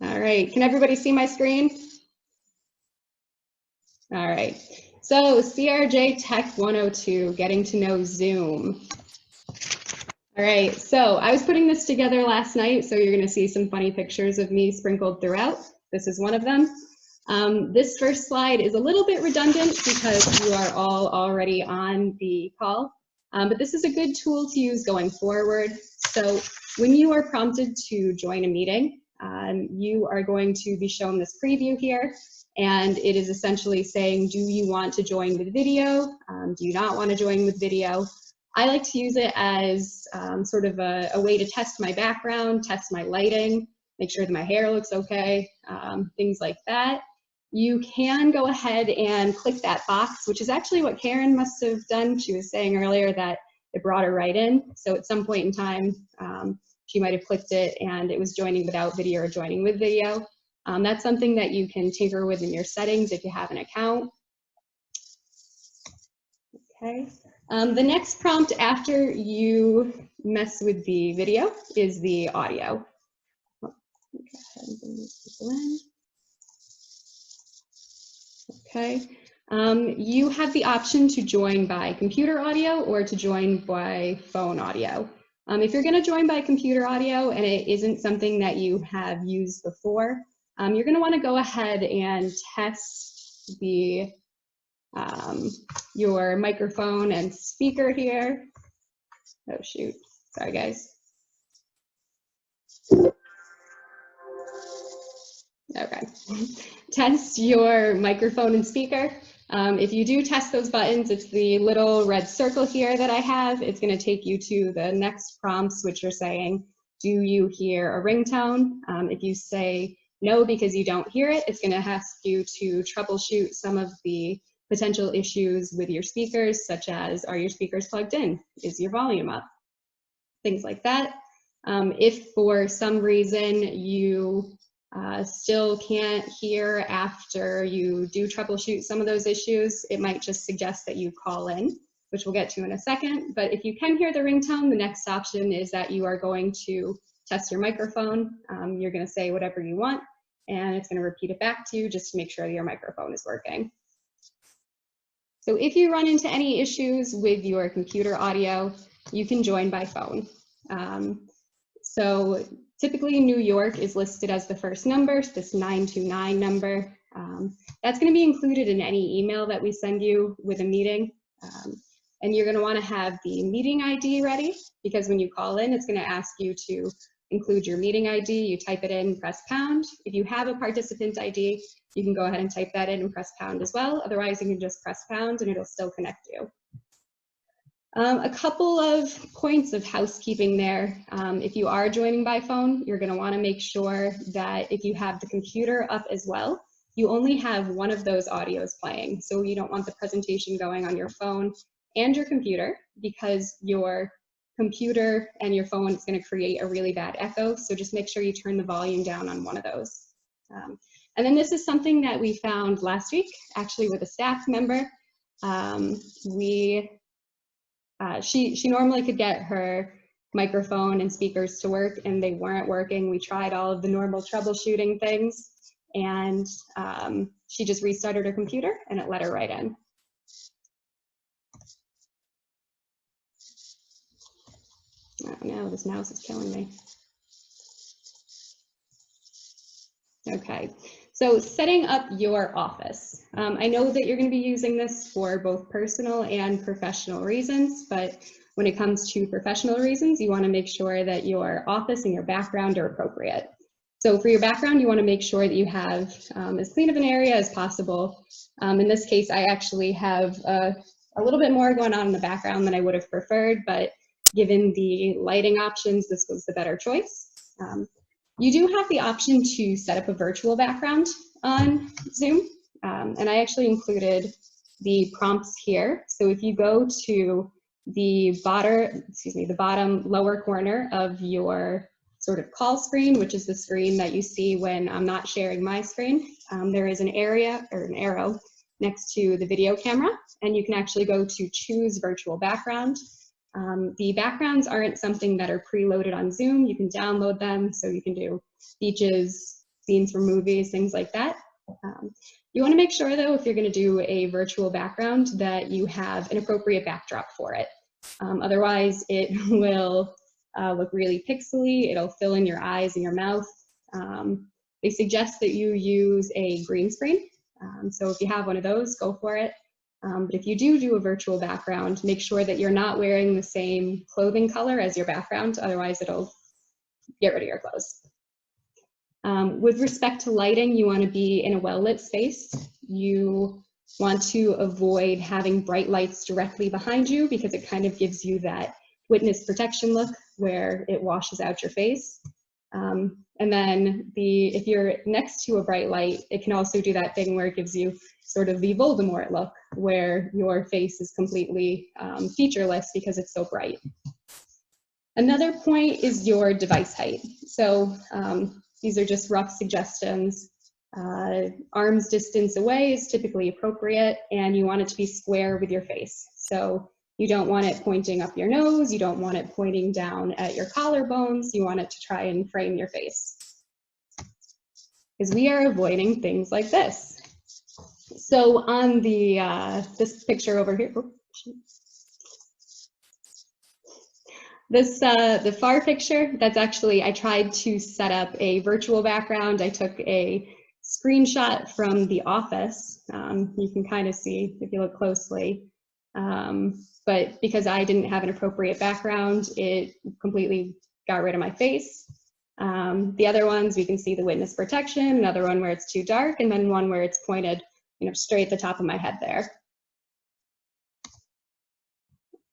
All right, can everybody see my screen? All right, so CRJ Tech 102, getting to know Zoom. All right, so I was putting this together last night, so you're gonna see some funny pictures of me sprinkled throughout. This is one of them. This first slide is a little bit redundant because you are all already on the call, but this is a good tool to use going forward. So when you are prompted to join a meeting, you are going to be shown this preview here, and it is essentially saying, do you want to join with video? Do you not want to join with video? I like to use it as sort of a way to test my background, test my lighting, make sure that my hair looks okay, things like that. You can go ahead and click that box, which is actually what Karen must have done. She was saying earlier that it brought her right in. So at some point in time, she might have clicked it and it was joining without video or joining with video. That's something that you can tinker with in your settings if you have an account. Okay. The next prompt after you mess with the video is the audio. Go ahead and bring these people in. Okay. You have the option to join by computer audio or to join by phone audio. If you're going to join by computer audio and it isn't something that you have used before, you're going to want to go ahead and test the your microphone and speaker here. Oh shoot, sorry guys. Okay, test your microphone and speaker. If you do test those buttons, it's the little red circle here that I have. It's going to take you to the next prompts, which are saying, do you hear a ringtone? If you say no because you don't hear it, it's going to ask you to troubleshoot some of the potential issues with your speakers, such as, are your speakers plugged in? Is your volume up? Things like that. If for some reason you still can't hear after you do troubleshoot some of those issues, it might just suggest that you call in, which we'll get to in a second. But if you can hear the ringtone, the next option is that you are going to test your microphone. You're going to say whatever you want, and it's going to repeat it back to you just to make sure that your microphone is working. So if you run into any issues with your computer audio, you can join by phone. So typically New York is listed as the first number, this 929 number. That's going to be included in any email that we send you with a meeting. And you're going to want to have the meeting ID ready, because when you call in, it's going to ask you to include your meeting ID. You type it in, press pound. If you have a participant ID, you can go ahead and type that in and press pound as well. Otherwise, you can just press pound and it'll still connect you. A couple of points of housekeeping there. If you are joining by phone, you're going to want to make sure that if you have the computer up as well, you only have one of those audios playing. So you don't want the presentation going on your phone and your computer, because your computer and your phone is going to create a really bad echo. So just make sure you turn the volume down on one of those. And then this is something that we found last week, actually with a staff member. She normally could get her microphone and speakers to work, and they weren't working. We tried all of the normal troubleshooting things, and she just restarted her computer and it let her right in. Oh no, this mouse is killing me. Okay, so setting up your office. I know that you're going to be using this for both personal and professional reasons, but when it comes to professional reasons, you want to make sure that your office and your background are appropriate. So for your background, you want to make sure that you have as clean of an area as possible. In this case, I actually have a little bit more going on in the background than I would have preferred, but given the lighting options, this was the better choice. You do have the option to set up a virtual background on Zoom, and I actually included the prompts here. So if you go to the bottom lower corner of your sort of call screen, which is the screen that you see when I'm not sharing my screen, there is an area or an arrow next to the video camera, and you can actually go to choose virtual background. The backgrounds aren't something that are preloaded on Zoom. You can download them, so you can do beaches, scenes from movies, things like that. You want to make sure, though, if you're going to do a virtual background, that you have an appropriate backdrop for it. Otherwise, it will look really pixely. It'll fill in your eyes and your mouth. They suggest that you use a green screen. So if you have one of those, go for it. But if you do a virtual background, make sure that you're not wearing the same clothing color as your background. Otherwise, it'll get rid of your clothes. With respect to lighting, you want to be in a well-lit space. You want to avoid having bright lights directly behind you because it kind of gives you that witness protection look where it washes out your face. And then if you're next to a bright light, it can also do that thing where it gives you sort of the Voldemort look where your face is completely featureless because it's so bright. Another point is your device height. So these are just rough suggestions. Arm's distance away is typically appropriate, and you want it to be square with your face. So you don't want it pointing up your nose, you don't want it pointing down at your collarbones, you want it to try and frame your face. Because we are avoiding things like this. So on the this picture over here, the far picture, that's actually, I tried to set up a virtual background. I took a screenshot from The Office. You can kind of see if you look closely. But because I didn't have an appropriate background, it completely got rid of my face. The other ones, we can see the witness protection, another one where it's too dark, and then one where it's pointed, straight at the top of my head there.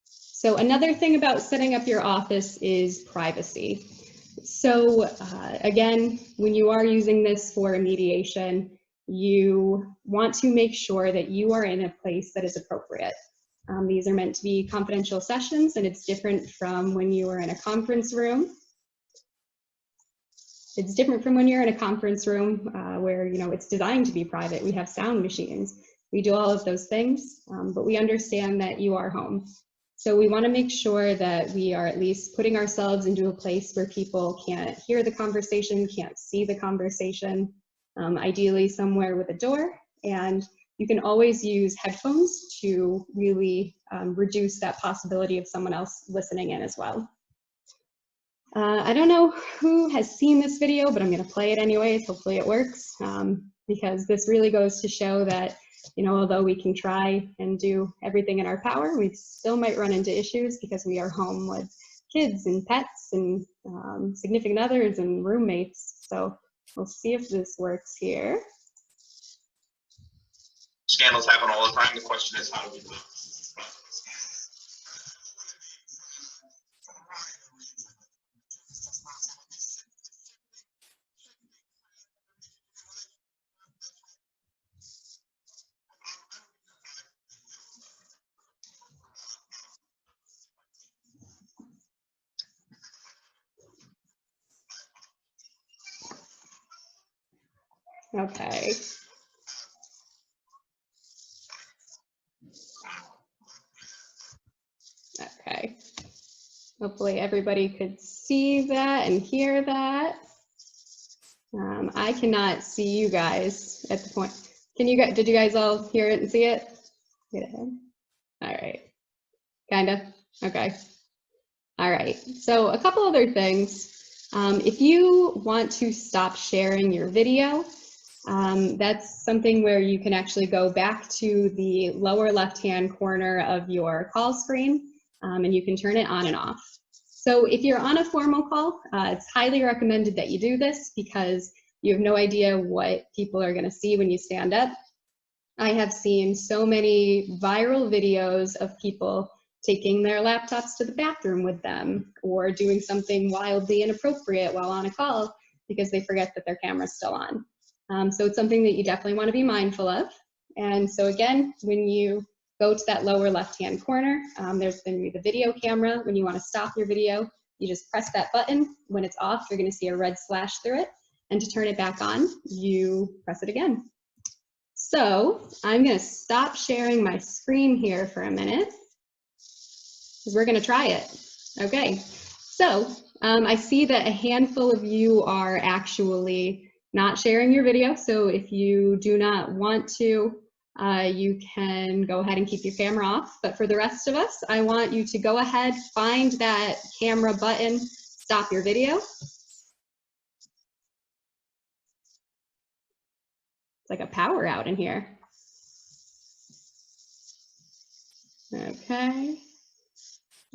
So another thing about setting up your office is privacy. So again, when you are using this for a mediation, you want to make sure that you are in a place that is appropriate. These are meant to be confidential sessions, and it's different from when you are in a conference room. It's different from when you're in a conference room where it's designed to be private. We have sound machines. We do all of those things, but we understand that you are home. So we want to make sure that we are at least putting ourselves into a place where people can't hear the conversation, can't see the conversation, ideally somewhere with a door. And you can always use headphones to really reduce that possibility of someone else listening in as well. I don't know who has seen this video, but I'm going to play it anyways. Hopefully it works, because this really goes to show that although we can try and do everything in our power, we still might run into issues because we are home with kids and pets and significant others and roommates. So we'll see if this works here. Scandals happen all the time. The question is, how do we do it? Okay. Okay. Hopefully everybody could see that and hear that. I cannot see you guys at the point. Did you guys all hear it and see it? Get ahead. All right. Kinda? Okay. All right. So a couple other things. If you want to stop sharing your video, that's something where you can actually go back to the lower left-hand corner of your call screen, and you can turn it on and off. So if you're on a formal call, it's highly recommended that you do this because you have no idea what people are going to see when you stand up. I have seen so many viral videos of people taking their laptops to the bathroom with them or doing something wildly inappropriate while on a call because they forget that their camera's still on. So it's something that you definitely want to be mindful of. And so again, when you go to that lower left-hand corner, there's going to be the video camera. When you want to stop your video, you just press that button. When it's off, you're going to see a red slash through it. And to turn it back on, you press it again. So I'm going to stop sharing my screen here for a minute because we're going to try it. Okay, so I see that a handful of you are actually not sharing your video. So if you do not want to, you can go ahead and keep your camera off. But for the rest of us, I want you to go ahead, find that camera button, stop your video. It's like a power out in here. Okay.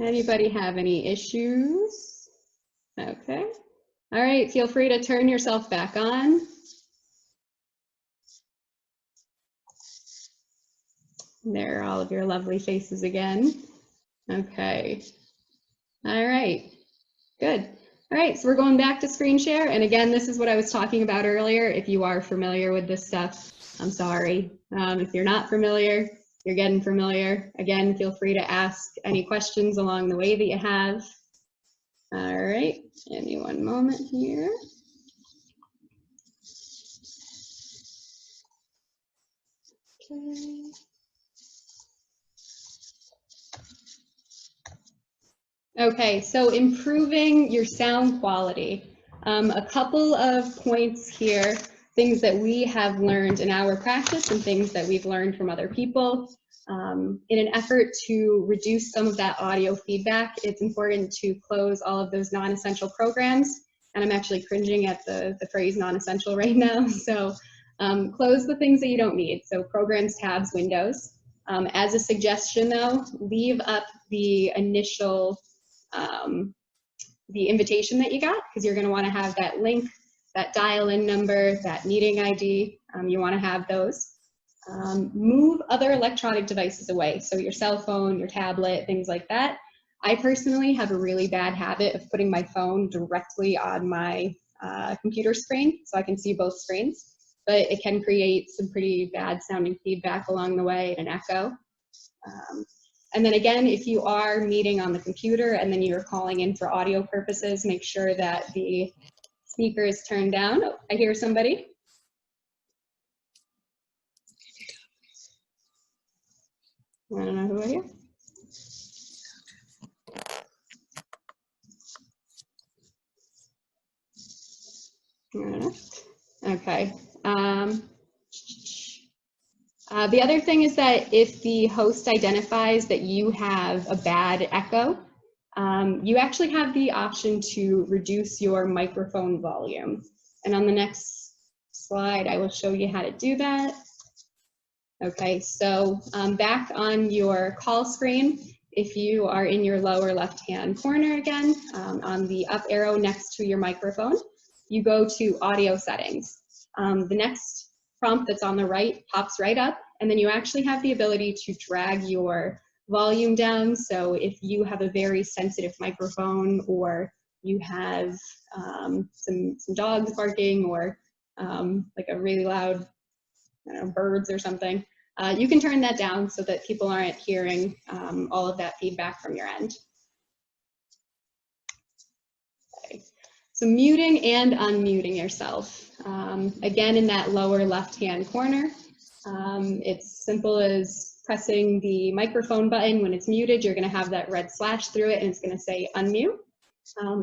Anybody have any issues? Okay. All right, feel free to turn yourself back on. There are all of your lovely faces again. Okay. All right, good. All right, so we're going back to screen share. And again, this is what I was talking about earlier. If you are familiar with this stuff, I'm sorry. If you're not familiar, you're getting familiar. Again, feel free to ask any questions along the way that you have. All right, give me one moment here. Okay. Okay, so improving your sound quality. A couple of points here, things that we have learned in our practice and things that we've learned from other people. In an effort to reduce some of that audio feedback, it's important to close all of those non-essential programs. And I'm actually cringing at the phrase non-essential right now. So close the things that you don't need. So programs, tabs, windows. As a suggestion though, leave up the initial the invitation that you got, because you're going to want to have that link, that dial-in number, that meeting ID. You want to have those. Move other electronic devices away, so your cell phone, your tablet, things like that. I personally have a really bad habit of putting my phone directly on my computer screen, so I can see both screens, but it can create some pretty bad sounding feedback along the way and an echo. And then again, if you are meeting on the computer and then you're calling in for audio purposes, make sure that the speaker is turned down. Oh, I hear somebody. I don't know who I hear. I don't know. Okay. The other thing is that if the host identifies that you have a bad echo, you actually have the option to reduce your microphone volume. And on the next slide, I will show you how to do that. Okay, so back on your call screen, if you are in your lower left-hand corner again, on the up arrow next to your microphone, you go to audio settings. The next prompt that's on the right pops right up, and then you actually have the ability to drag your volume down. So if you have a very sensitive microphone, or you have some dogs barking, or like a really loud, I don't know, birds or something, you can turn that down so that people aren't hearing all of that feedback from your end. Okay. So muting and unmuting yourself. Again, in that lower left-hand corner, it's simple as pressing the microphone button. When it's muted, you're going to have that red slash through it, and it's going to say unmute.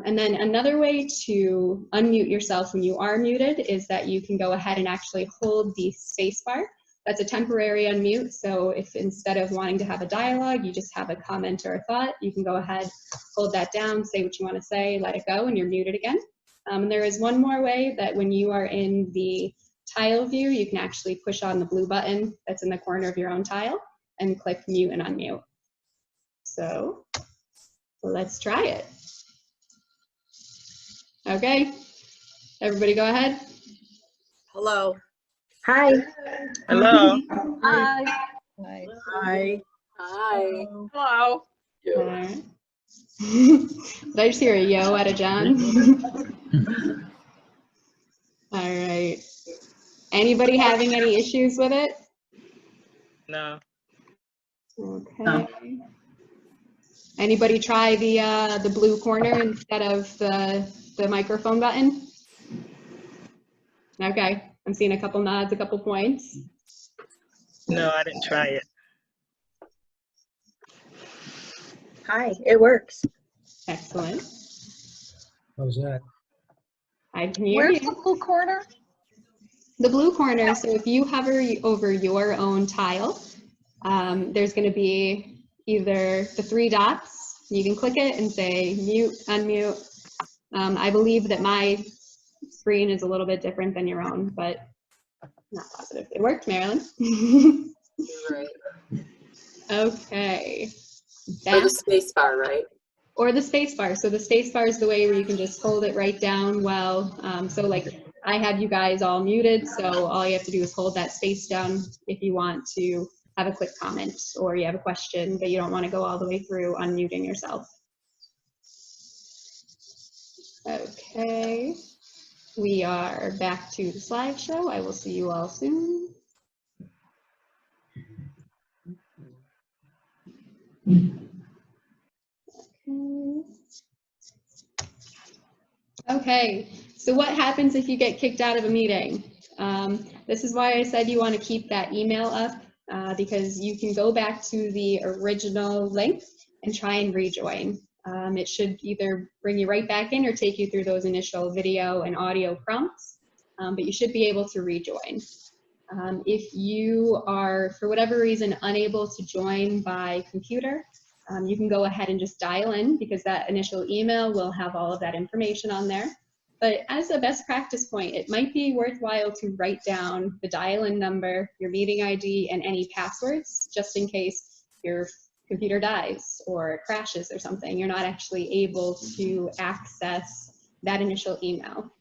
And then another way to unmute yourself when you are muted is that you can go ahead and actually hold the space bar. That's a temporary unmute. So if instead of wanting to have a dialogue, you just have a comment or a thought, you can go ahead, hold that down, say what you want to say, let it go, and you're muted again. And there is one more way that when you are in the tile view, you can actually push on the blue button that's in the corner of your own tile and click mute and unmute. So let's try it. Okay, everybody go ahead. Hello. Hi. Hello. Hi. Hi. Hi. Hi. Hello. All right. Did I just hear a yo out of John? All right. Anybody having any issues with it? No. Okay. Anybody try the blue corner instead of the microphone button? Okay, I'm seeing a couple nods, a couple points. No, I didn't try it. Hi. It works. Excellent. How's that? I can hear Where's you. the blue corner? The blue corner, so if you hover over your own tile, there's going to be either the 3 dots. You can click it and say mute, unmute. I believe that my screen is a little bit different than your own, but I'm not positive. It worked, Marilyn. Right. Okay. Or the space bar, right? Or the space bar. So the space bar is the way where you can just hold it right down well. So like I have you guys all muted, so all you have to do is hold that space down if you want to have a quick comment or you have a question, but you don't want to go all the way through unmuting yourself. Okay, we are back to the slideshow. I will see you all soon. Okay, so what happens if you get kicked out of a meeting? This is why I said you want to keep that email up because you can go back to the original link and try and rejoin. It should either bring you right back in or take you through those initial video and audio prompts, but you should be able to rejoin. If you are, for whatever reason, unable to join by computer, you can go ahead and just dial in because that initial email will have all of that information on there. But as a best practice point, it might be worthwhile to write down the dial-in number, your meeting ID, and any passwords, just in case your computer dies or crashes or something. You're not actually able to access that initial email.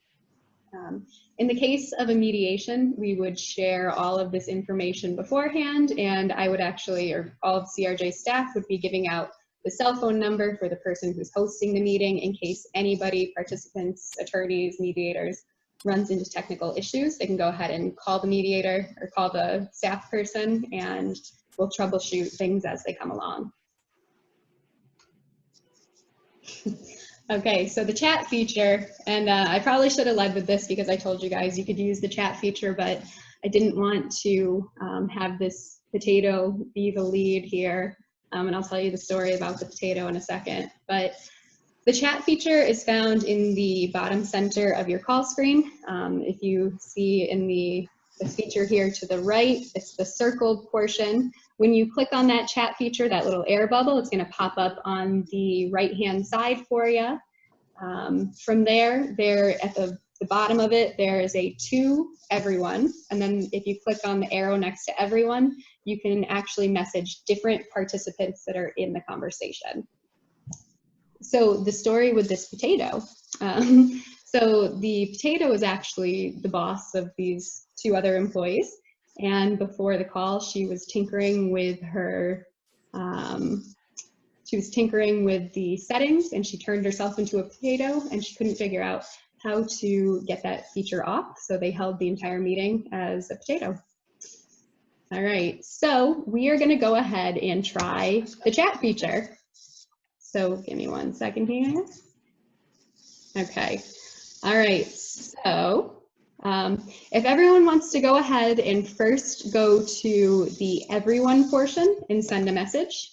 In the case of a mediation, we would share all of this information beforehand, and I would actually, or all of CRJ staff would be giving out the cell phone number for the person who's hosting the meeting in case anybody, participants, attorneys, mediators, runs into technical issues. They can go ahead and call the mediator or call the staff person, and we'll troubleshoot things as they come along. Okay, so the chat feature, and I probably should have led with this because I told you guys you could use the chat feature, but I didn't want to have this potato be the lead here, and I'll tell you the story about the potato in a second. But the chat feature is found in the bottom center of your call screen. If you see in the feature here to the right, it's the circled portion. When you click on that chat feature, that little air bubble, it's going to pop up on the right-hand side for you. From there at the bottom of it, there is a to everyone. And then if you click on the arrow next to everyone, you can actually message different participants that are in the conversation. So the story with this potato. So the potato is actually the boss of these 2 other employees. And before the call, she was tinkering with her, she was tinkering with the settings and she turned herself into a potato and she couldn't figure out how to get that feature off. So they held the entire meeting as a potato. All right, so we are gonna go ahead and try the chat feature. So give me 1 second here. Okay, all right, so if everyone wants to go ahead and first go to the everyone portion and send a message.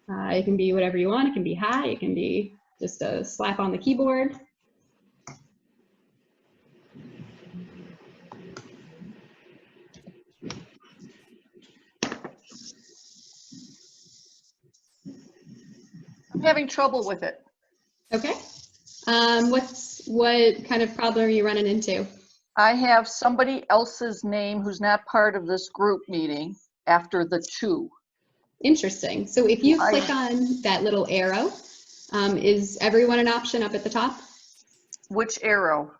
It can be whatever you want. It can be hi, it can be just a slap on the keyboard. I'm having trouble with it. Okay. What kind of problem are you running into? I have somebody else's name who's not part of this group meeting after the to. Interesting. So if you click on that little arrow, is everyone an option up at the top? Which arrow?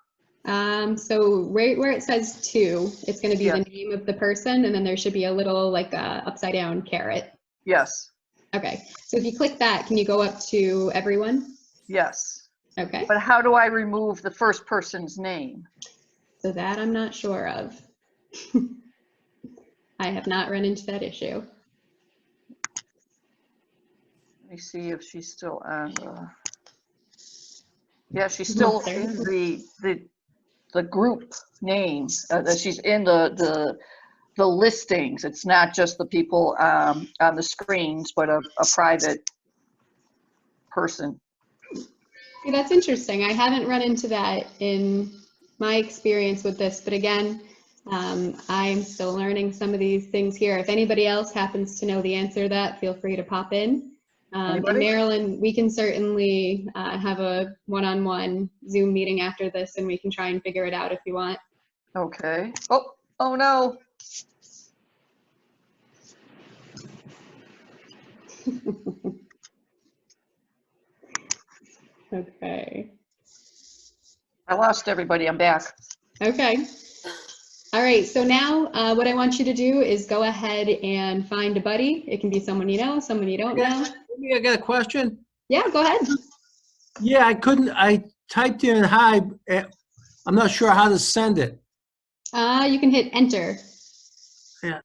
So right where it says to, it's going to be Yeah. the name of the person, and then there should be a little like upside down carrot. Yes, Okay. So if you click that, can you go up to everyone? yes. Okay. But how do I remove the first person's name? So that I'm not sure of. I have not run into that issue. Let me see if she's still on. Yeah, she's still in the group name. She's in the listings. It's not just the people on the screens, but a private person. See, that's interesting. I haven't run into that in my experience with this, but again, I'm still learning some of these things here. If anybody else happens to know the answer to that, feel free to pop in. And Anybody? Marilyn, we can certainly have a one-on-one Zoom meeting after this, and we can try and figure it out if you want. Okay. Oh no. Okay. I lost everybody. I'm back. Okay. All right, so now what I want you to do is go ahead and find a buddy. It can be someone you know, someone you don't know. I got a question. Yeah, go ahead. Yeah, I typed in hi. I'm not sure how to send it. You can hit enter. Yeah.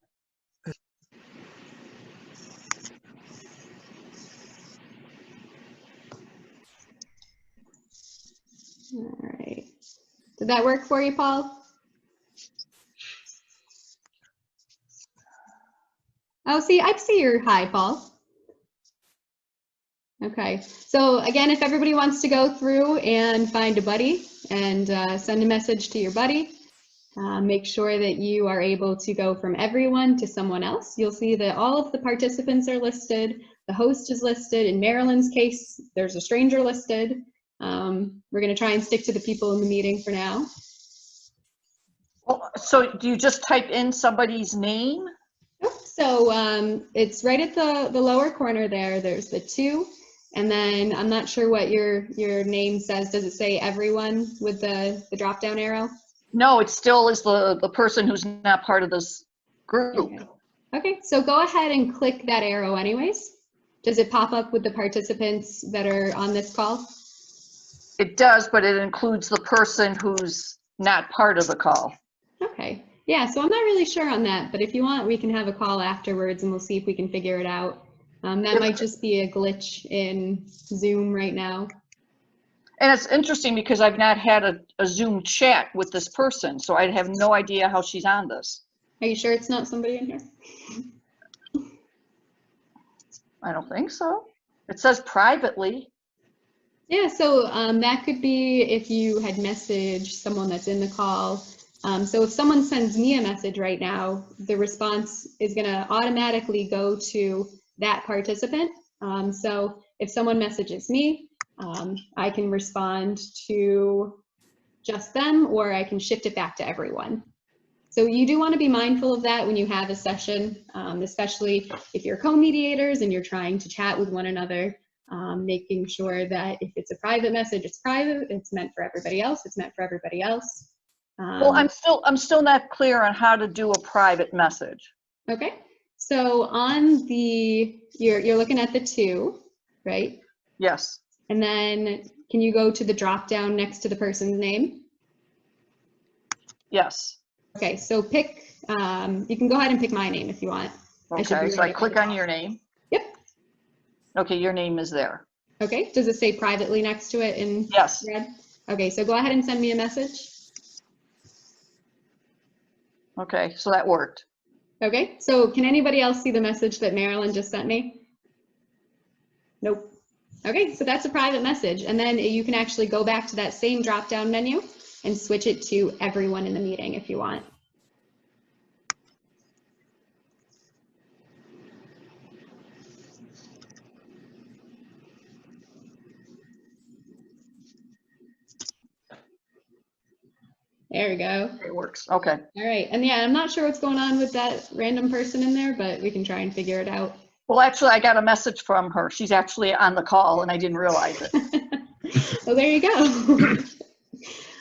All right. Did that work for you, Paul? Oh, see, I see your hi, Paul. Okay, so again, if everybody wants to go through and find a buddy and send a message to your buddy, make sure that you are able to go from everyone to someone else. You'll see that all of the participants are listed. The host is listed. In Marilyn's case, there's a stranger listed. We're going to try and stick to the people in the meeting for now. Well, so do you just type in somebody's name? So it's right at the lower corner there. There's the 2. And then I'm not sure what your name says. Does it say everyone with the drop down arrow? No, it still is the person who's not part of this group. Okay, so go ahead and click that arrow anyways. Does it pop up with the participants that are on this call? It does, but it includes the person who's not part of the call. Okay, yeah, so I'm not really sure on that, but if you want, we can have a call afterwards and we'll see if we can figure it out. That might just be a glitch in Zoom right now. And it's interesting because I've not had a Zoom chat with this person, so I have no idea how she's on this. Are you sure it's not somebody in here? I don't think so. It says privately. Yeah, so that could be if you had messaged someone that's in the call. So if someone sends me a message right now, the response is going to automatically go to that participant. So if someone messages me, I can respond to just them, or I can shift it back to everyone. So you do want to be mindful of that when you have a session, especially if you're co-mediators and you're trying to chat with one another, making sure that if it's a private message, it's private, it's meant for everybody else, it's meant for everybody else. Well, I'm still not clear on how to do a private message. Okay, so on the, you're looking at the 2, right? Yes. And then can you go to the drop down next to the person's name? Yes. Okay, so pick, you can go ahead and pick my name if you want. Okay, so I click on your name. Yep. Okay, your name is there. Okay, does it say privately next to it in Yes. red? Okay, so go ahead and send me a message. Okay, so that worked. Okay, so can anybody else see the message that Marilyn just sent me? Nope. Okay, so that's a private message. And then you can actually go back to that same drop-down menu and switch it to everyone in the meeting if you want. There we go. It works. Okay. All right, and yeah, I'm not sure what's going on with that random person in there, but we can try and figure it out. Well, actually, I got a message from her. She's actually on the call, and I didn't realize it. Well, there you go.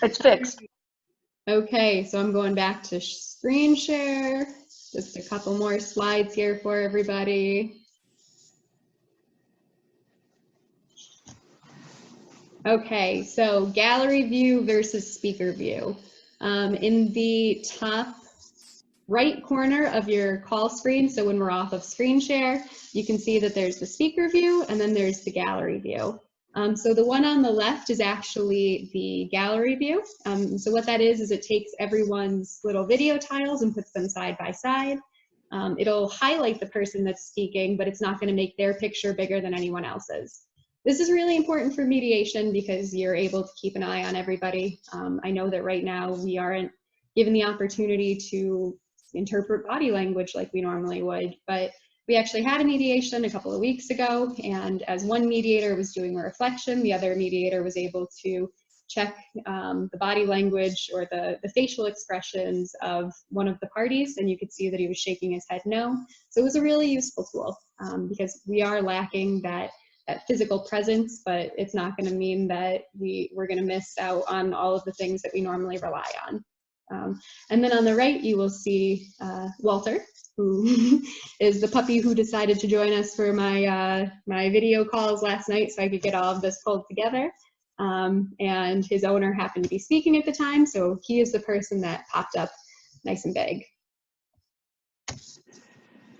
It's fixed. Okay, so I'm going back to screen share. Just a couple more slides here for everybody. Okay, so gallery view versus speaker view. In the top right corner of your call screen, so when we're off of screen share, you can see that there's the speaker view and then there's the gallery view. So the one on the left is actually the gallery view. So what that is it takes everyone's little video tiles and puts them side by side. It'll highlight the person that's speaking, but it's not going to make their picture bigger than anyone else's. This is really important for mediation because you're able to keep an eye on everybody. I know that right now we aren't given the opportunity to interpret body language like we normally would. But we actually had a mediation a couple of weeks ago, and as one mediator was doing a reflection, the other mediator was able to check the body language or the facial expressions of one of the parties, and you could see that he was shaking his head no. So it was a really useful tool because we are lacking that physical presence, but it's not going to mean that we're going to miss out on all of the things that we normally rely on. And then on the right, you will see Walter, who is the puppy who decided to join us for my my video calls last night so I could get all of this pulled together. And his owner happened to be speaking at the time, so he is the person that popped up nice and big.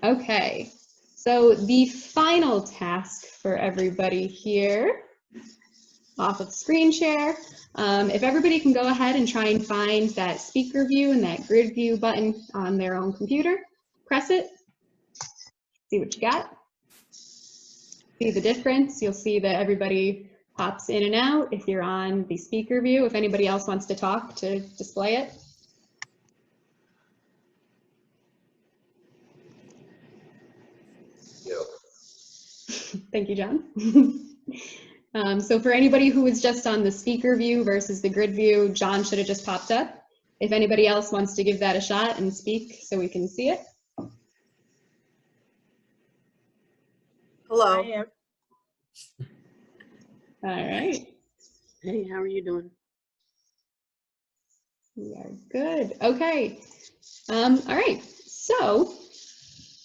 Okay, so the final task for everybody here, off of screen share, if everybody can go ahead and try and find that speaker view and that grid view button on their own computer, press it, see what you got, see the difference. You'll see that everybody pops in and out if you're on the speaker view. If anybody else wants to talk, to display it. Thank you, John. So for anybody who was just on the speaker view versus the grid view, John should have just popped up. If anybody else wants to give that a shot and speak so we can see it. Hello. All right. Hey, how are you doing? We are good. Okay. All right. So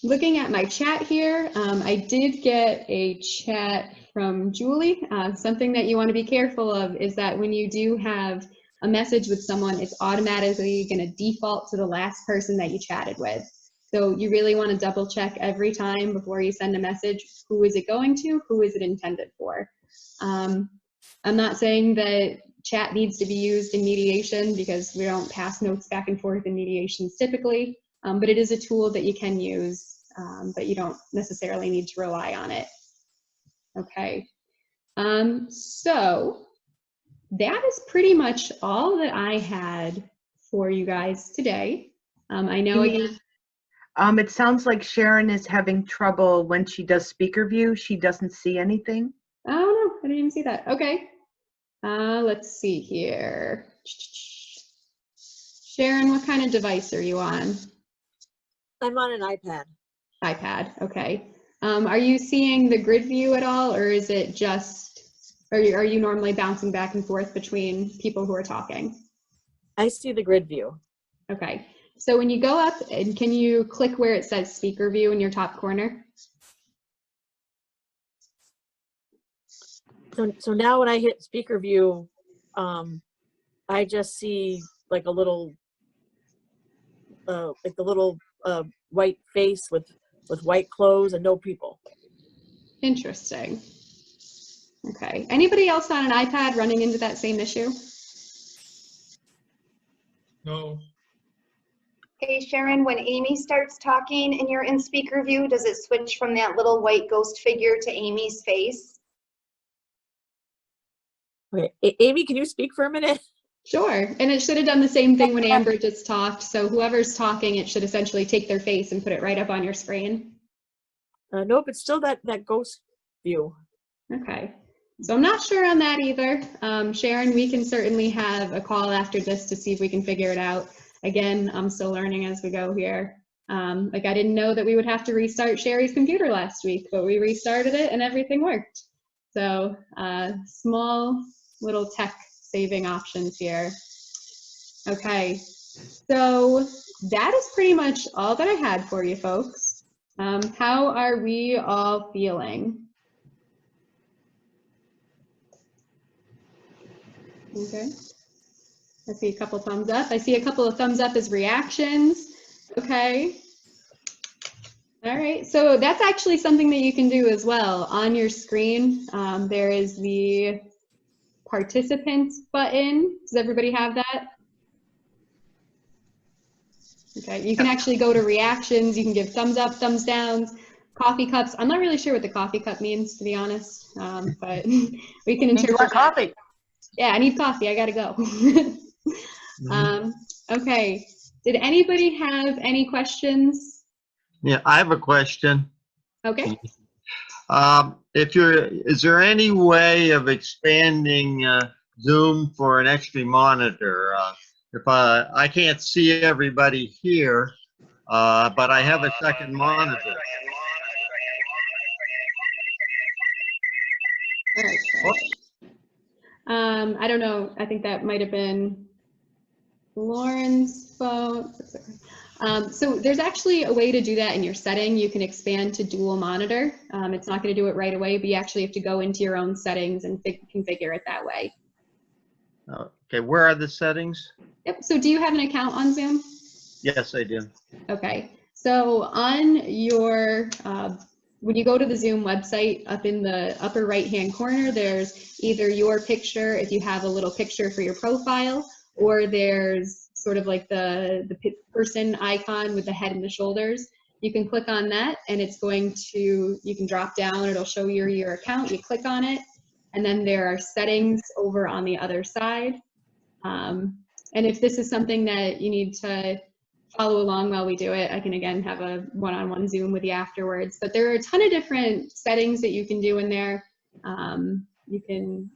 looking at my chat here, I did get a chat from Julie. Something that you want to be careful of is that when you do have a message with someone, it's automatically going to default to the last person that you chatted with. So you really want to double check every time before you send a message, who is it going to, who is it intended for? I'm not saying that chat needs to be used in mediation because we don't pass notes back and forth in mediations typically, but it is a tool that you can use, but you don't necessarily need to rely on it. Okay, so that is pretty much all that I had for you guys today. I know again. It sounds like Sharon is having trouble when she does speaker view. She doesn't see anything. Oh no, I didn't even see that. Okay. Let's see here. Sharon, what kind of device are you on? I'm on an iPad. iPad, okay. Are you seeing the grid view at all, or is it just, are you normally bouncing back and forth between people who are talking? I see the grid view. Okay. So when you go up, and can you click where it says speaker view in your top corner? So now when I hit speaker view, I just see like a little, like the little white face with white clothes and no people. Interesting. Okay. Anybody else on an iPad running into that same issue? No. Hey Sharon, when Amy starts talking and you're in speaker view, does it switch from that little white ghost figure to Amy's face? Okay, Amy, can you speak for a minute? Sure. And it should have done the same thing when Amber just talked. So whoever's talking, it should essentially take their face and put it right up on your screen. Nope, it's still that ghost view. Okay. So I'm not sure on that either. Sharon, we can certainly have a call after this to see if we can figure it out. Again, I'm still learning as we go here. Like I didn't know that we would have to restart Sherry's computer last week, but we restarted it and everything worked. So small little tech saving options here. Okay, so that is pretty much all that I had for you folks. How are we all feeling? Okay, I see a couple thumbs up. I see a couple of thumbs up as reactions. Okay. All right, so that's actually something that you can do as well. On your screen, there is the participants button. Does everybody have that? Okay, you can actually go to reactions. You can give thumbs up, thumbs downs, coffee cups. I'm not really sure what the coffee cup means, to be honest, but we can interpret that. Coffee. Yeah, I need coffee. I gotta go. Okay. Did anybody have any questions? Yeah, I have a question. Okay. Is there any way of expanding Zoom for an extra monitor? If I can't see everybody here, but I have a second monitor. Okay. I don't know. I think that might have been Lauren's phone. So there's actually a way to do that in your setting. You can expand to dual monitor. It's not going to do it right away, but you actually have to go into your own settings and configure it that way. Okay, where are the settings? Yep. So do you have an account on Zoom? Yes, I do. Okay. So on your, when you go to the Zoom website, up in the upper right-hand corner, there's either your picture, if you have a little picture for your profile, or there's sort of like the person icon with the head and the shoulders. You can click on that and it's going to, you can drop down, it'll show you your account, you click on it, and then there are settings over on the other side. And if this is something that you need to follow along while we do it, I can again have a one-on-one Zoom with you afterwards. But there are a ton of different settings that you can do in there. You can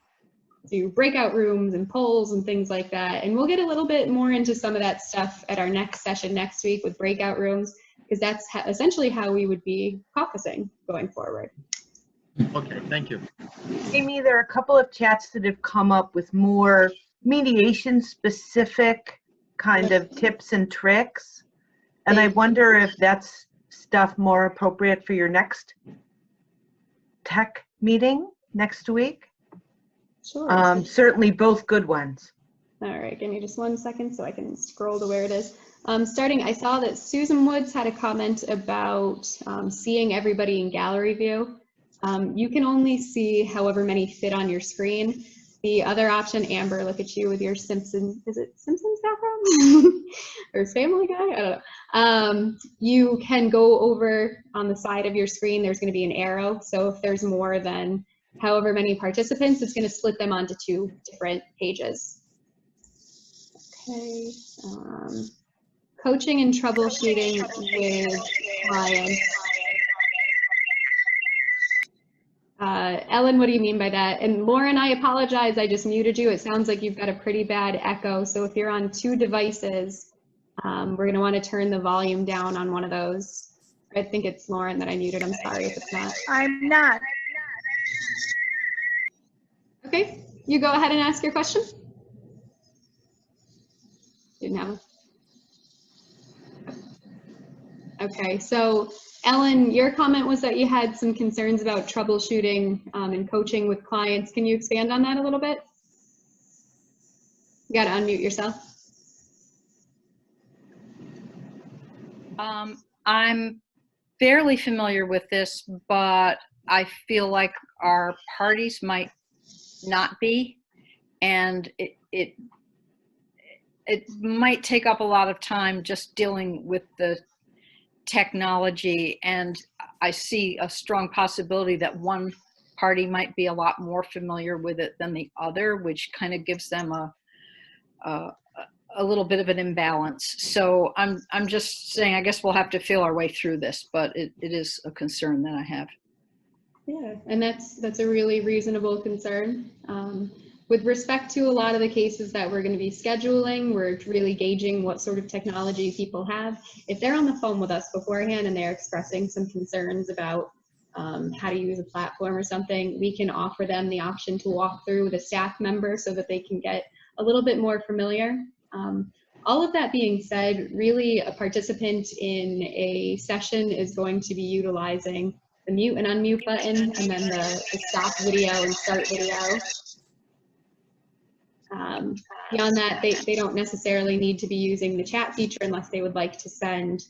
do breakout rooms and polls and things like that. And we'll get a little bit more into some of that stuff at our next session next week with breakout rooms, because that's essentially how we would be caucusing going forward. Okay, thank you. Amy, there are a couple of chats that have come up with more mediation specific kind of tips and tricks. And I wonder if that's stuff more appropriate for your next tech meeting next week. Sure. Certainly both good ones. All right, give me just 1 second so I can scroll to where it is. Starting, I saw that Susan Woods had a comment about seeing everybody in gallery view. You can only see however many fit on your screen. The other option, Amber, look at you with your Simpsons, is it Simpsons background? Or Family Guy? I don't know. You can go over on the side of your screen, there's going to be an arrow. So if there's more than however many participants, it's going to split them onto 2 different pages. Okay. Coaching and troubleshooting with clients. Ellen, what do you mean by that? And Lauren, I apologize, I just muted you. It sounds like you've got a pretty bad echo. So if you're on 2 devices, we're going to want to turn the volume down on one of those. I think it's Lauren that I muted. I'm sorry if it's not. I'm not. Okay, you go ahead and ask your question. Didn't have a... Okay, so Ellen, your comment was that you had some concerns about troubleshooting and coaching with clients. Can you expand on that a little bit? You got to unmute yourself. I'm fairly familiar with this, but I feel like our parties might not be, and it might take up a lot of time just dealing with the technology, and I see a strong possibility that one party might be a lot more familiar with it than the other, which kind of gives them a little bit of an imbalance. So I'm just saying, I guess we'll have to feel our way through this, but it is a concern that I have. Yeah, and that's a really reasonable concern. With respect to a lot of the cases that we're going to be scheduling, we're really gauging what sort of technology people have. If they're on the phone with us beforehand and they're expressing some concerns about how to use a platform or something, we can offer them the option to walk through with a staff member so that they can get a little bit more familiar. All of that being said, really a participant in a session is going to be utilizing the mute and unmute button, and then the stop video and start video. Beyond that, they don't necessarily need to be using the chat feature unless they would like to send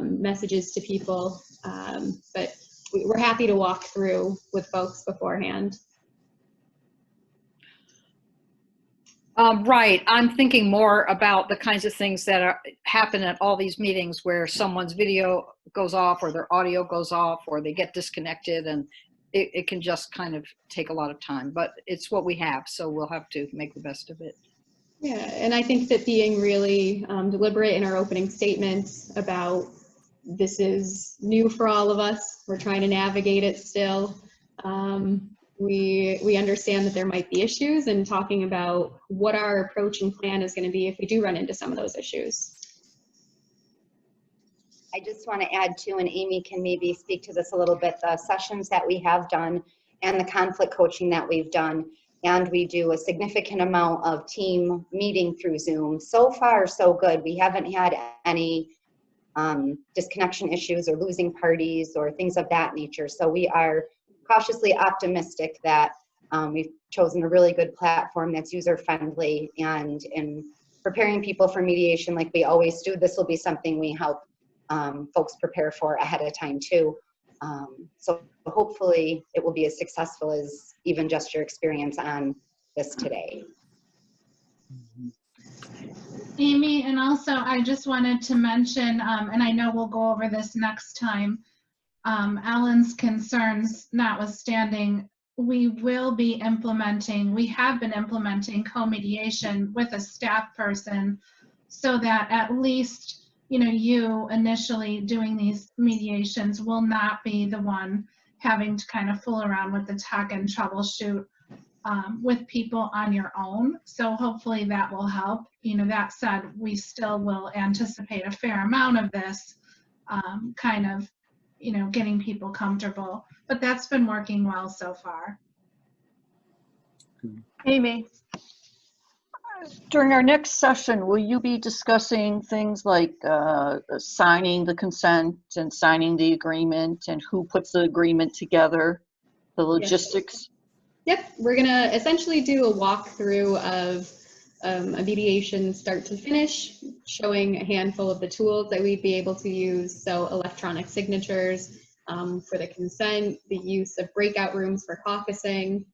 messages to people. But we're happy to walk through with folks beforehand. Right. I'm thinking more about the kinds of things that happen at all these meetings where someone's video goes off or their audio goes off or they get disconnected, and it can just kind of take a lot of time. But it's what we have, so we'll have to make the best of it. Yeah, and I think that being really deliberate in our opening statements about this is new for all of us. We're trying to navigate it still. We understand that there might be issues, and talking about what our approach and plan is going to be if we do run into some of those issues. I just want to add too, and Amy can maybe speak to this a little bit, the sessions that we have done and the conflict coaching that we've done. And we do a significant amount of team meeting through Zoom. So far, so good. We haven't had any disconnection issues or losing parties or things of that nature. So we are cautiously optimistic that we've chosen a really good platform that's user-friendly, and in preparing people for mediation like we always do, this will be something we help folks prepare for ahead of time too. So hopefully it will be as successful as even just your experience on this today. Amy, and also I just wanted to mention, and I know we'll go over this next time, Alan's concerns notwithstanding, we have been implementing co-mediation with a staff person so that at least, you initially doing these mediations will not be the one having to kind of fool around with the tech and troubleshoot with people on your own. So hopefully that will help. That said, we still will anticipate a fair amount of this getting people comfortable, but that's been working well so far. Amy, during our next session, will you be discussing things like signing the consent and signing the agreement and who puts the agreement together, the logistics? Yep, we're gonna essentially do a walkthrough of a mediation start to finish, showing a handful of the tools that we'd be able to use. So electronic signatures for the consent, the use of breakout rooms for caucusing,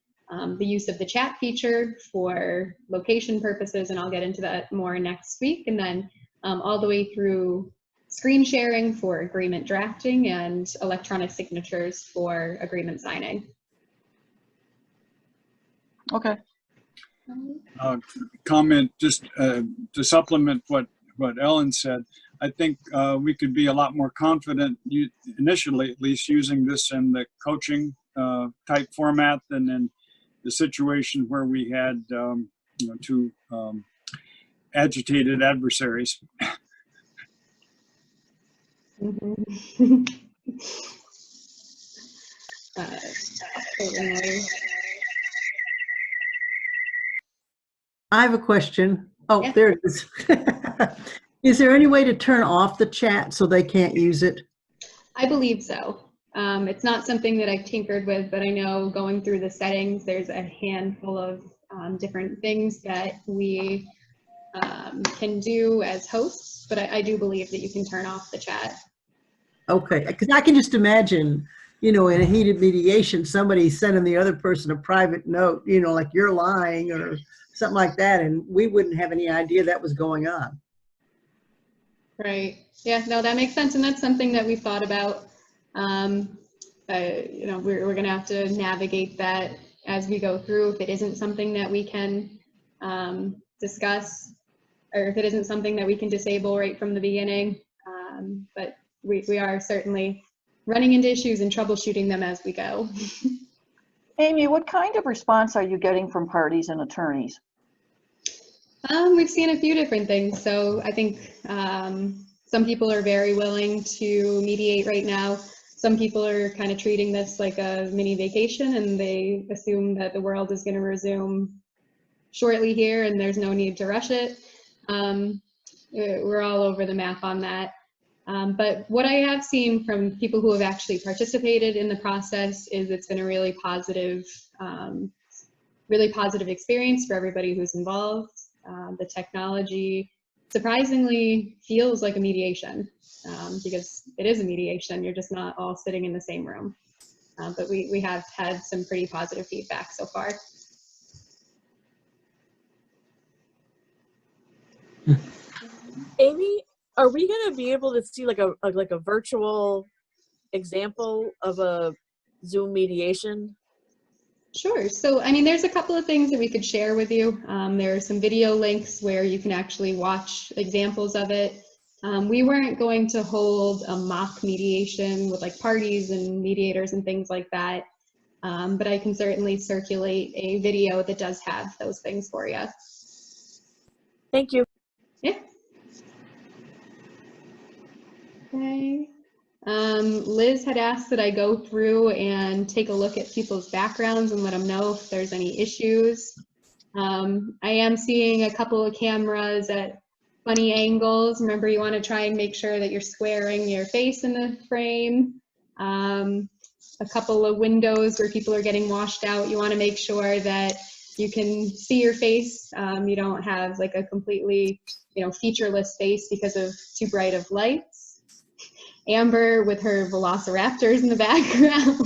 the use of the chat feature for location purposes, and I'll get into that more next week, and then all the way through screen sharing for agreement drafting and electronic signatures for agreement signing. Okay. Comment just to supplement what Ellen said. I think we could be a lot more confident, initially at least, using this in the coaching type format than in the situation where we had two agitated adversaries. I have a question. Oh, Yeah. there it is. Is there any way to turn off the chat so they can't use it? I believe so. It's not something that I've tinkered with, but I know going through the settings, there's a handful of different things that we can do as hosts, but I do believe that you can turn off the chat. Okay, because I can just imagine, in a heated mediation, somebody sending the other person a private note, like you're lying or something like that, and we wouldn't have any idea that was going on. Right. Yeah, no, that makes sense. And that's something that we've thought about. We're going to have to navigate that as we go through. If it isn't something that we can discuss, or if it isn't something that we can disable right from the beginning. But we are certainly running into issues and troubleshooting them as we go. Amy, what kind of response are you getting from parties and attorneys? We've seen a few different things. So I think some people are very willing to mediate right now. Some people are kind of treating this like a mini vacation, and they assume that the world is going to resume shortly here and there's no need to rush it. We're all over the map on that. But what I have seen from people who have actually participated in the process is it's been a really positive experience for everybody who's involved. The technology surprisingly feels like a mediation because it is a mediation. You're just not all sitting in the same room. But we have had some pretty positive feedback so far. Amy, are we going to be able to see like a virtual example of a Zoom mediation? Sure. So, I mean, there's a couple of things that we could share with you. There are some video links where you can actually watch examples of it. We weren't going to hold a mock mediation with like parties and mediators and things like that. But I can certainly circulate a video that does have those things for you. Thank you. Yeah. Okay. Liz had asked that I go through and take a look at people's backgrounds and let them know if there's any issues. I am seeing a couple of cameras at funny angles. Remember, you want to try and make sure that you're squaring your face in the frame. A couple of windows where people are getting washed out. You want to make sure that you can see your face. You don't have like a completely, featureless face because of too bright of lights. Amber with her velociraptors in the background.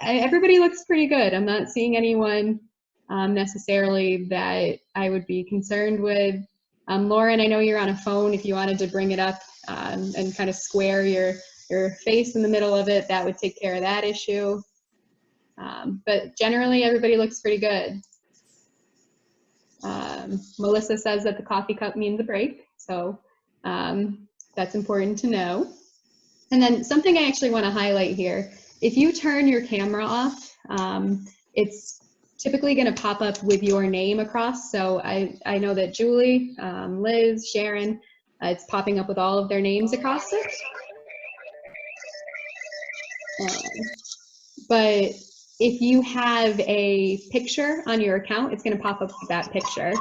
Everybody looks pretty good. I'm not seeing anyone necessarily that I would be concerned with. Lauren, I know you're on a phone. If you wanted to bring it up and kind of square your face in the middle of it, that would take care of that issue. But generally, everybody looks pretty good. Melissa says that the coffee cup means a break, so that's important to know. And then something I actually want to highlight here, if you turn your camera off, it's typically going to pop up with your name across. So I know that Julie, Liz, Sharon, it's popping up with all of their names across it. But if you have a picture on your account, it's going to pop up with that picture.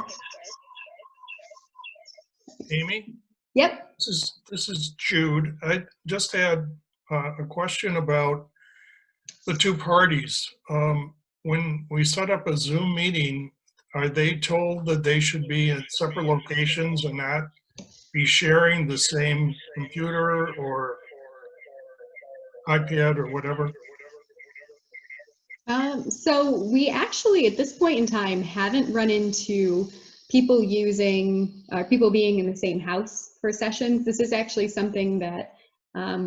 Amy? Yep. This is Jude. I just had a question about the two parties. When we set up a Zoom meeting, are they told that they should be in separate locations and not be sharing the same computer or iPad or whatever? So we actually, at this point in time, haven't run into people people being in the same house for sessions. This is actually something that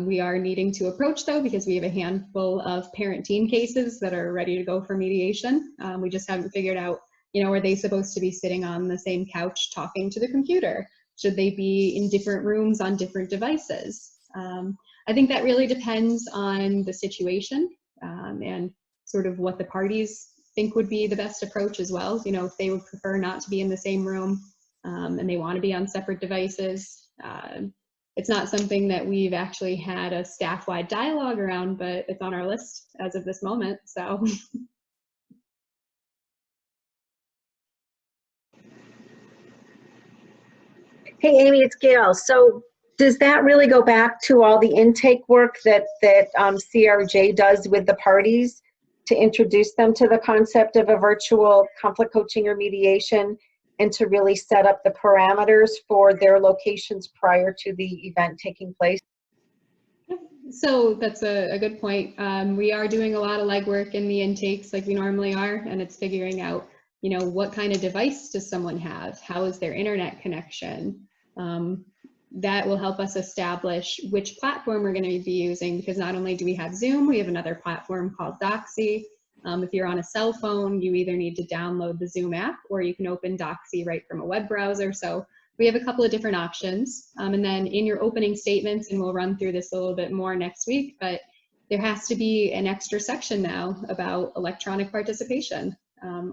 we are needing to approach, though, because we have a handful of parent-teen cases that are ready to go for mediation. We just haven't figured out, are they supposed to be sitting on the same couch talking to the computer? Should they be in different rooms on different devices? I think that really depends on the situation and sort of what the parties think would be the best approach as well. If they would prefer not to be in the same room and they want to be on separate devices. It's not something that we've actually had a staff-wide dialogue around, but it's on our list as of this moment, so. Hey, Amy, it's Gail. So does that really go back to all the intake work that CRJ does with the parties to introduce them to the concept of a virtual conflict coaching or mediation and to really set up the parameters for their locations prior to the event taking place? So that's a good point. We are doing a lot of legwork in the intakes like we normally are, and it's figuring out, what kind of device does someone have? How is their internet connection? That will help us establish which platform we're going to be using, because not only do we have Zoom, we have another platform called Doxy. If you're on a cell phone, you either need to download the Zoom app or you can open Doxy right from a web browser. So we have a couple of different options. And then in your opening statements, and we'll run through this a little bit more next week, but there has to be an extra section now about electronic participation.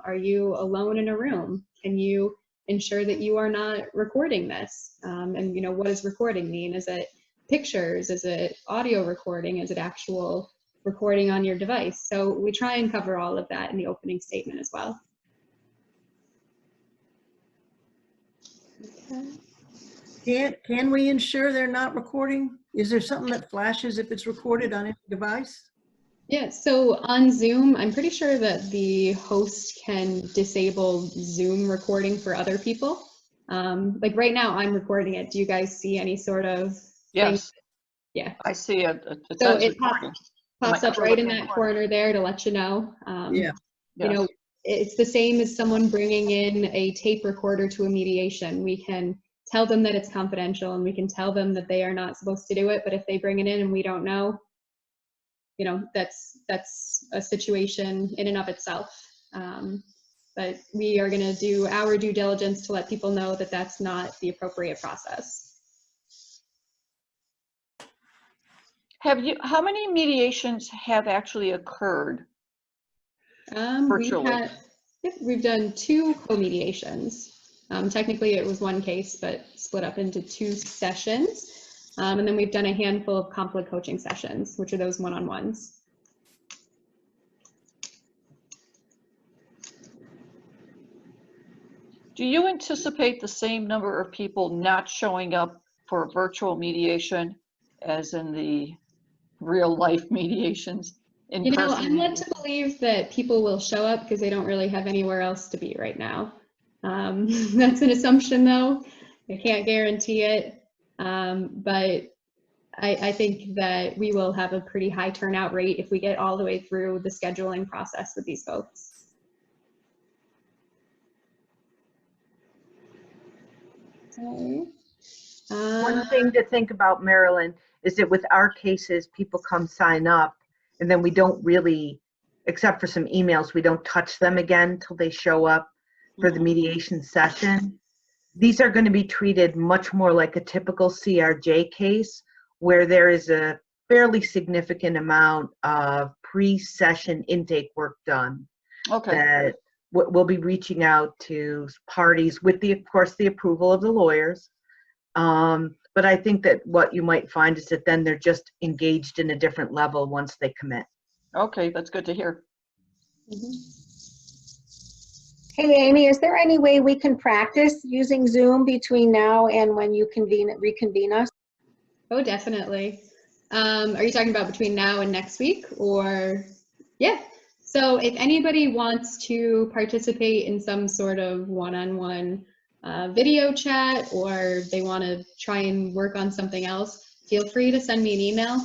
Are you alone in a room? Can you ensure that you are not recording this? And what does recording mean? Is it pictures? Is it audio recording? Is it actual recording on your device? So we try and cover all of that in the opening statement as well. Okay. Can we ensure they're not recording? Is there something that flashes if it's recorded on any device? Yeah, so on Zoom, I'm pretty sure that the host can disable Zoom recording for other people. Like right now, I'm recording it. Do you guys see any sort of Yes. thing? Yeah. I see it. So it pops up right in that corner there to let you know. Yeah. It's the same as someone bringing in a tape recorder to a mediation. We can tell them that it's confidential and we can tell them that they are not supposed to do it, but if they bring it in and we don't know, you know, that's a situation in and of itself. But we are going to do our due diligence to let people know that that's not the appropriate process. How many mediations have actually occurred virtually? We've done 2 co-mediations. Technically it was 1 case, but split up into 2 sessions. And then we've done a handful of conflict coaching sessions, which are those one-on-ones. Do you anticipate the same number of people not showing up for virtual mediation as in the real life mediations? You know, I'm led to believe that people will show up because they don't really have anywhere else to be right now. That's an assumption though. I can't guarantee it. But I think that we will have a pretty high turnout rate if we get all the way through the scheduling process with these folks. Okay. One thing to think about, Marilyn, is that with our cases, people come sign up and then we don't really, except for some emails, we don't touch them again until they show up for the mediation session. These are going to be treated much more like a typical CRJ case where there is a fairly significant amount of pre-session intake work done. Okay. That we'll be reaching out to parties with of course, the approval of the lawyers. But I think that what you might find is that then they're just engaged in a different level once they commit. Okay, that's good to hear. Hey, Amy, is there any way we can practice using Zoom between now and when you reconvene us? Oh, definitely. Are you talking about between now and next week, or? Yeah. So if anybody wants to participate in some sort of one-on-one video chat, or they want to try and work on something else, feel free to send me an email.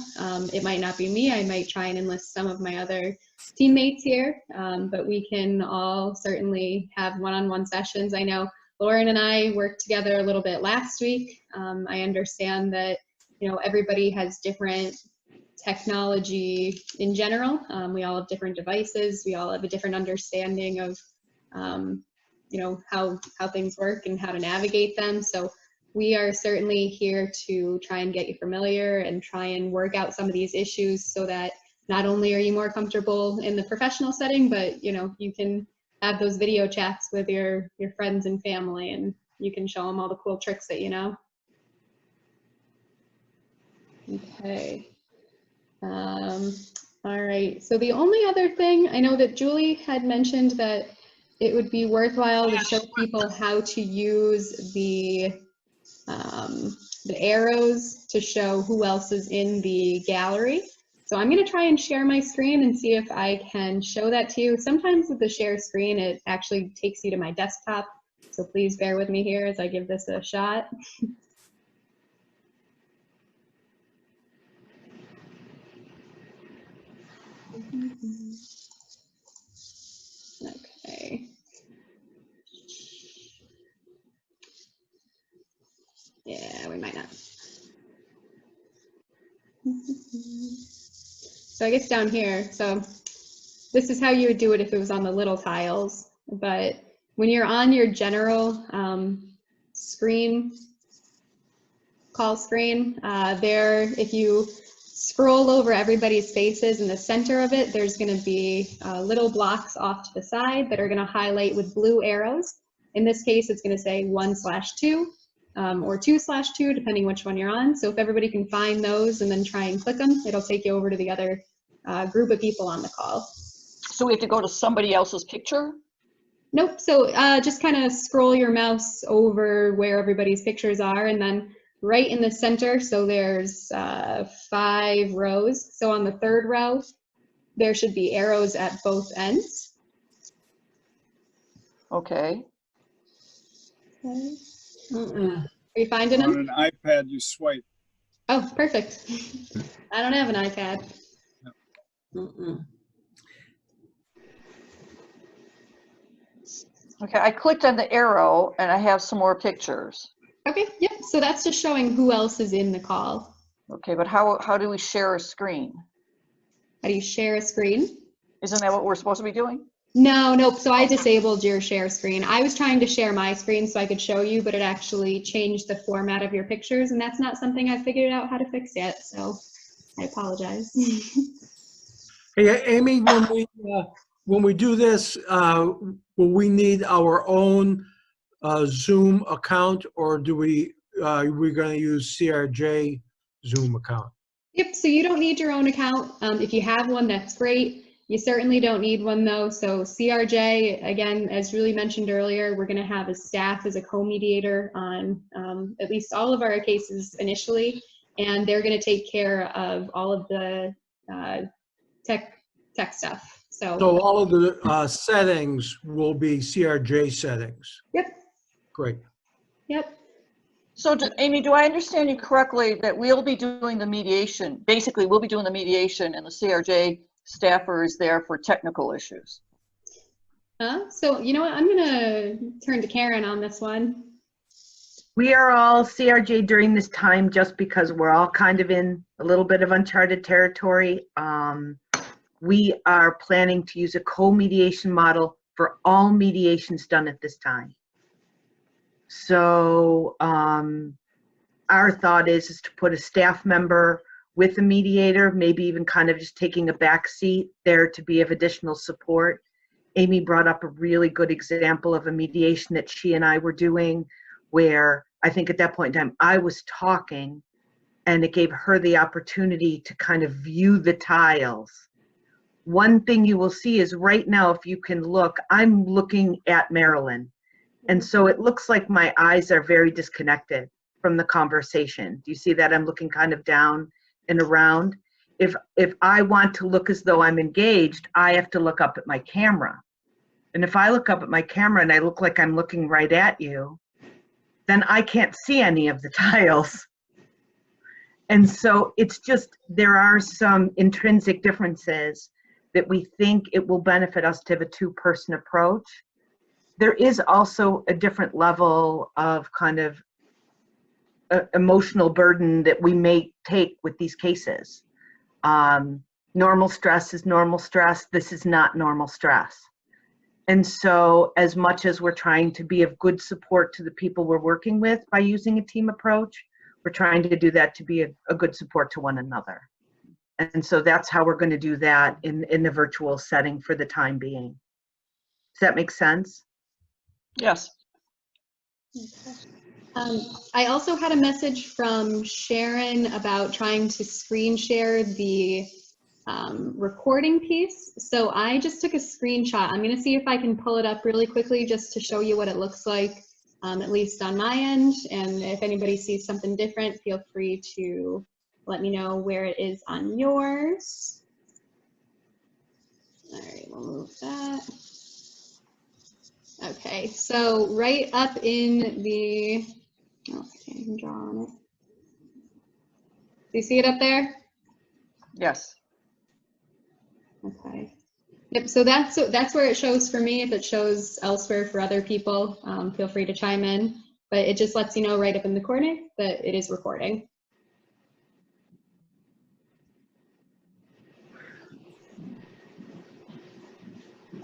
It might not be me. I might try and enlist some of my other teammates here, but we can all certainly have one-on-one sessions. I know Lauren and I worked together a little bit last week. I understand that, you know, everybody has different technology in general. We all have different devices. We all have a different understanding of, you know, how things work and how to navigate them. So we are certainly here to try and get you familiar and try and work out some of these issues so that not only are you more comfortable in the professional setting, but, you know, you can have those video chats with your friends and family, and you can show them all the cool tricks that you know. Okay. All right, so the only other thing, I know that Julie had mentioned that it would be worthwhile to show people how to use the arrows to show who else is in the gallery. So I'm going to try and share my screen and see if I can show that to you. Sometimes with the share screen, it actually takes you to my desktop. So please bear with me here as I give this a shot. Okay. Yeah, we might not. So I guess down here, so this is how you would do it if it was on the little tiles, but when you're on your general screen, call screen, there, if you scroll over everybody's faces in the center of it, there's going to be little blocks off to the side that are going to highlight with blue arrows. In this case, it's going to say 1/2 or 2/2, depending which one you're on. So if everybody can find those and then try and click them, it'll take you over to the other group of people on the call. So we have to go to somebody else's picture? Nope. So just kind of scroll your mouse over where everybody's pictures are, and then right in the center, so there's 5 rows. So on the 3rd row, there should be arrows at both ends. Okay. Okay. Are you finding them? On an iPad, you swipe. Oh, perfect. I don't have an iPad. Okay, I clicked on the arrow and I have some more pictures. Okay, yep. So that's just showing who else is in the call. Okay, but how do we share a screen? How do you share a screen? Isn't that what we're supposed to be doing? No, nope. So I disabled your share screen. I was trying to share my screen so I could show you, but it actually changed the format of your pictures, and that's not something I've figured out how to fix yet. So I apologize. Hey, Amy, when we do this, will we need our own Zoom account, or do we're going to use CRJ Zoom account? Yep, so you don't need your own account. If you have one, that's great. You certainly don't need one though. So CRJ, again, as Julie mentioned earlier, we're gonna have a staff as a co-mediator on at least all of our cases initially, and they're gonna take care of all of the tech stuff. So all of the settings will be CRJ settings. Yep. Great. Yep. So Amy, do I understand you correctly that we'll be doing the mediation? Basically, we'll be doing the mediation and the CRJ staffer is there for technical issues. So you know what, I'm gonna turn to Karen on this one. We are all CRJ during this time just because we're all kind of in a little bit of uncharted territory. We are planning to use a co-mediation model for all mediations done at this time. So our thought is to put a staff member with a mediator, maybe even kind of just taking a back seat there to be of additional support. Amy brought up a really good example of a mediation that she and I were doing, where I think at that point in time I was talking and it gave her the opportunity to kind of view the tiles. One thing you will see is right now, if you can look, I'm looking at Marilyn. And so it looks like my eyes are very disconnected from the conversation. Do you see that? I'm looking kind of down and around. If I want to look as though I'm engaged, I have to look up at my camera. And if I look up at my camera and I look like I'm looking right at you, then I can't see any of the tiles. And so it's just, there are some intrinsic differences that we think it will benefit us to have a two-person approach. There is also a different level of kind of emotional burden that we may take with these cases. Normal stress is normal stress. This is not normal stress. And so as much as we're trying to be of good support to the people we're working with by using a team approach, we're trying to do that to be a good support to one another. And so that's how we're going to do that in the virtual setting for the time being. Does that make sense? Yes. I also had a message from Sharon about trying to screen share the recording piece. So I just took a screenshot. I'm going to see if I can pull it up really quickly just to show you what it looks like, at least on my end. And if anybody sees something different, feel free to let me know where it is on yours. All right, we'll move that. Okay, so right up in the, okay, I can draw on it. Do you see it up there? Yes. Okay. Yep, so that's where it shows for me. If it shows elsewhere for other people, feel free to chime in, but it just lets you know right up in the corner that it is recording.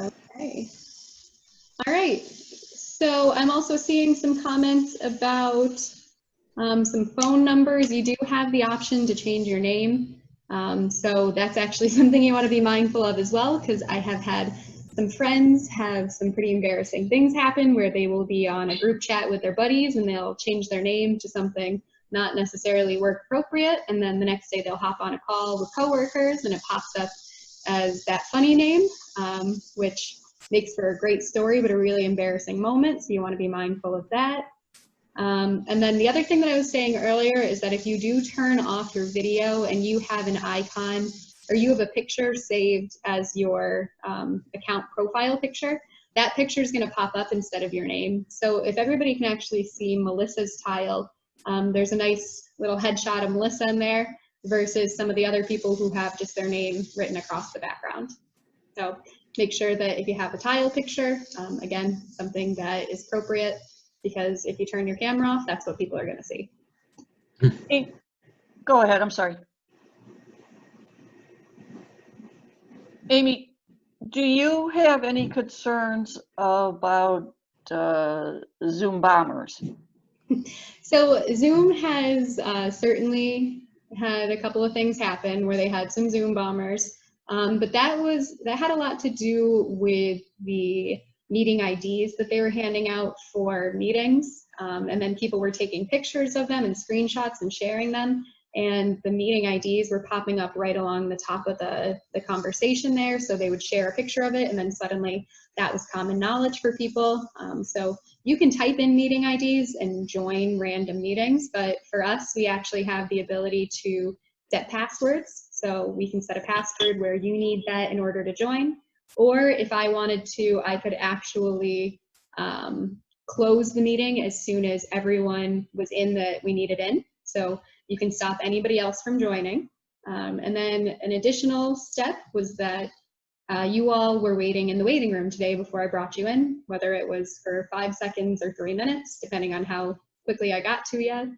Okay. All right. So I'm also seeing some comments about some phone numbers. You do have the option to change your name. So that's actually something you want to be mindful of as well, because I have had some friends have some pretty embarrassing things happen where they will be on a group chat with their buddies and they'll change their name to something not necessarily work appropriate. And then the next day they'll hop on a call with coworkers and it pops up as that funny name, which makes for a great story, but a really embarrassing moment. So you want to be mindful of that. And then the other thing that I was saying earlier is that if you do turn off your video and you have an icon or you have a picture saved as your account profile picture, that picture is going to pop up instead of your name. So if everybody can actually see Melissa's tile, there's a nice little headshot of Melissa in there versus some of the other people who have just their name written across the background. So make sure that if you have a tile picture, again, something that is appropriate, because if you turn your camera off, that's what people are going to see. Hey, go ahead, I'm sorry. Amy, do you have any concerns about Zoom bombers? So Zoom has certainly had a couple of things happen where they had some Zoom bombers, but that had a lot to do with the meeting IDs that they were handing out for meetings, and then people were taking pictures of them and screenshots and sharing them, and the meeting IDs were popping up right along the top of the conversation there, so they would share a picture of it, and then suddenly that was common knowledge for people. So you can type in meeting IDs and join random meetings, but for us, we actually have the ability to set passwords. So we can set a password where you need that in order to join. Or if I wanted to, I could actually close the meeting as soon as everyone was in that we needed in. So you can stop anybody else from joining. And then an additional step was that you all were waiting in the waiting room today before I brought you in, whether it was for 5 seconds or 3 minutes, depending on how quickly I got to you.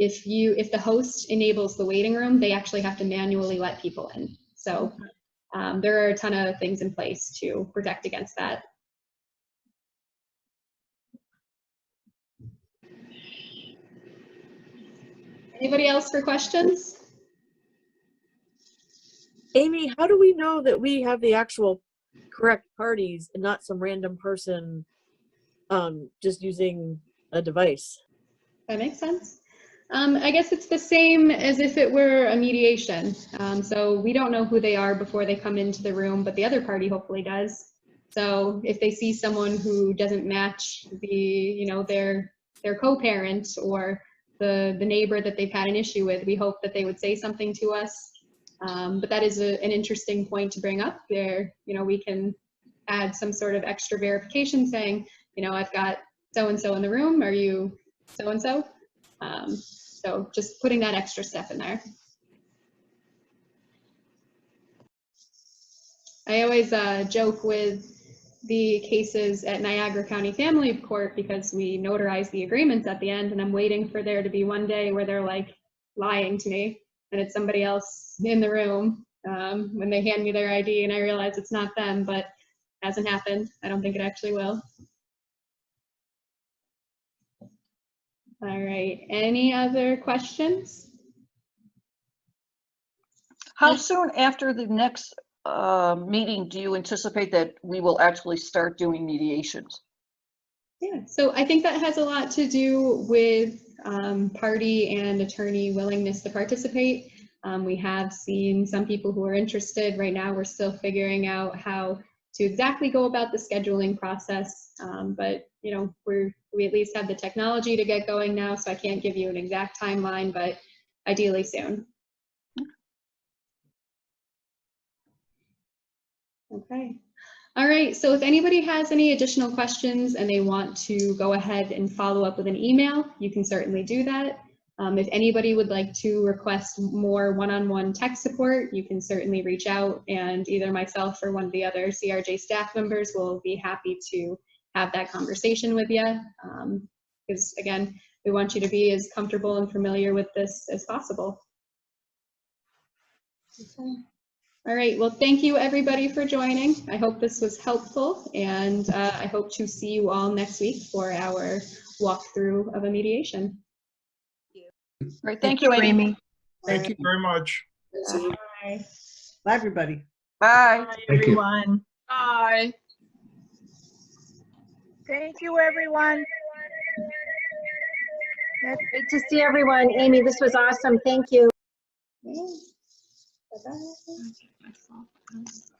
If the host enables the waiting room, they actually have to manually let people in. So there are a ton of things in place to protect against that. Anybody else for questions? Amy, how do we know that we have the actual correct parties and not some random person just using a device? That makes sense. I guess it's the same as if it were a mediation. So we don't know who they are before they come into the room, but the other party hopefully does. So if they see someone who doesn't match their co-parent or the neighbor that they've had an issue with, we hope that they would say something to us. But that is an interesting point to bring up there. We can add some sort of extra verification saying, I've got so-and-so in the room. Are you so-and-so? So just putting that extra step in there. I always joke with the cases at Niagara County Family Court because we notarize the agreements at the end, and I'm waiting for there to be one day where they're like lying to me and it's somebody else in the room when they hand me their ID and I realize it's not them, but it hasn't happened. I don't think it actually will. All right, any other questions? How soon after the next meeting do you anticipate that we will actually start doing mediations? Yeah, so I think that has a lot to do with party and attorney willingness to participate. We have seen some people who are interested. Right now, we're still figuring out how to exactly go about the scheduling process, but we at least have the technology to get going now, so I can't give you an exact timeline, but ideally soon. Okay. All right, so if anybody has any additional questions and they want to go ahead and follow up with an email, you can certainly do that. If anybody would like to request more one-on-one tech support, you can certainly reach out, and either myself or one of the other CRJ staff members will be happy to have that conversation with you. Because again, we want you to be as comfortable and familiar with this as possible. Okay. All right, well, thank you everybody for joining. I hope this was helpful, and I hope to see you all next week for our walkthrough of a mediation. Great, thank you, Amy. Thank you very much. Bye. Bye, everybody. Bye. Hi, everyone. Bye. Thank you, everyone. Great to see everyone. Amy, this was awesome. Thank you. Bye-bye.